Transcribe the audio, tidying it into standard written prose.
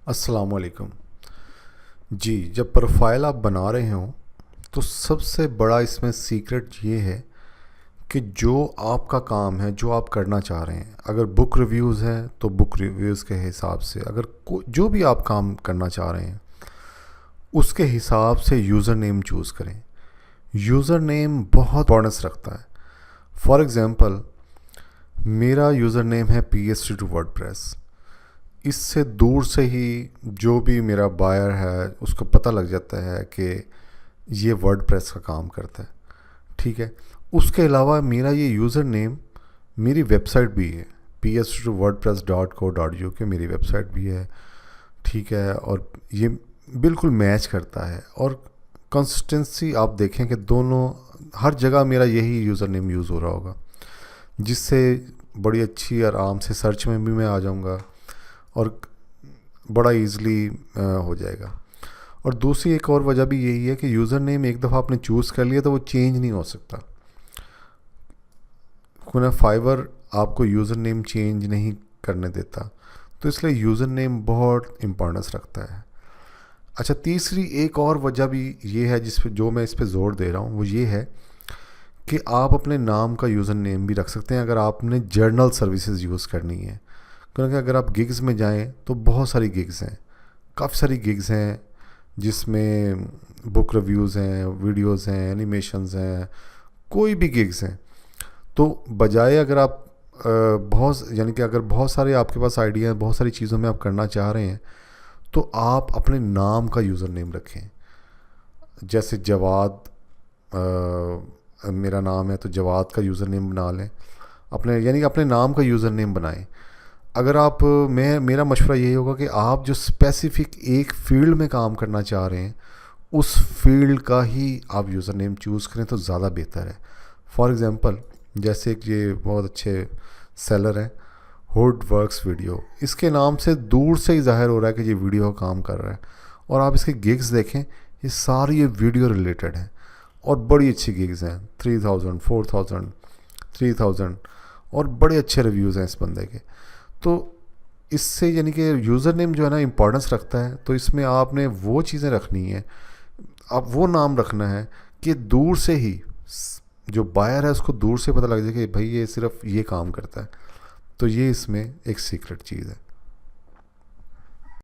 अस्सलाम वालेकुम। जी, जब प्रोफाइल आप बना रहे हो तो सबसे बड़ा इसमें सीक्रेट ये है कि जो आपका काम है, जो आप करना चाह रहे हैं, अगर बुक रिव्यूज़ है तो बुक रिव्यूज़ के हिसाब से, अगर जो भी आप काम करना चाह रहे हैं उसके हिसाब से यूज़र नेम चूज़ करें। यूज़र नेम बहुत इंपॉर्टेंस रखता है। फॉर एग्ज़ाम्पल, मेरा यूज़र नेम है PHP टू वर्डप्रेस। इससे दूर से ही जो भी मेरा बायर है उसको पता लग जाता है कि ये वर्डप्रेस का काम करता है। ठीक है। उसके अलावा मेरा ये यूज़र नेम मेरी वेबसाइट भी है, php2wordpress.co.uk मेरी वेबसाइट भी है। ठीक है। और ये बिल्कुल मैच करता है, और कंसिस्टेंसी आप देखें कि दोनों हर जगह मेरा यही यूज़र नेम यूज़ हो रहा होगा, जिससे बड़ी अच्छी आराम से सर्च में भी मैं आ जाऊंगा और बड़ा इजीली हो जाएगा। और दूसरी एक और वजह भी यही है कि यूज़र नेम एक दफ़ा आपने चूज़ कर लिया तो वो चेंज नहीं हो सकता। कोई फाइवर आपको यूज़र नेम चेंज नहीं करने देता, तो इसलिए यूज़र नेम बहुत इम्पोर्टेंस रखता है। अच्छा, तीसरी एक और वजह भी ये है जिस पे जो मैं इस पे ज़ोर दे रहा हूँ, वो ये है कि आप अपने नाम का यूज़र नेम भी रख सकते हैं अगर आपने जर्नल सर्विसेज यूज़ करनी है। क्योंकि अगर आप गिग्स में जाएं तो बहुत सारी गिग्स हैं, काफ़ी सारी गिग्स हैं जिसमें बुक रिव्यूज़ हैं, वीडियोज़ हैं, एनिमेशंस हैं, कोई भी गिग्स हैं। तो बजाय अगर आप बहुत यानी कि अगर बहुत सारे आपके पास आइडिया बहुत सारी चीज़ों में आप करना चाह रहे हैं तो आप अपने नाम का यूज़र नेम रखें। जैसे जवाद, मेरा नाम है तो जवाद का यूज़र नेम बना लें अपने, यानी कि अपने नाम का यूज़र नेम बनाएं। अगर आप मेरा मशवरा यही होगा कि आप जो स्पेसिफिक एक फील्ड में काम करना चाह रहे हैं उस फील्ड का ही आप यूज़र नेम चूज़ करें तो ज़्यादा बेहतर है। फॉर एग्ज़ाम्पल, जैसे कि ये बहुत अच्छे सेलर हैं हुड वर्क्स वीडियो, इसके नाम से दूर से ही जाहिर हो रहा है कि ये वीडियो का काम कर रहा है। और आप इसके गिग्स देखें, ये सारी ये वीडियो रिलेटेड हैं और बड़ी अच्छी गिग्स हैं, 3000, 4000, 3000, और बड़े अच्छे रिव्यूज़ हैं इस बंदे के। तो इससे यानी कि यूज़र नेम जो है ना इम्पोर्टेंस रखता है। तो इसमें आपने वो चीज़ें रखनी है, आप वो नाम रखना है कि दूर से ही जो बायर है उसको दूर से पता लग जाए कि भाई ये सिर्फ ये काम करता है। तो ये इसमें एक सीक्रेट चीज़ है।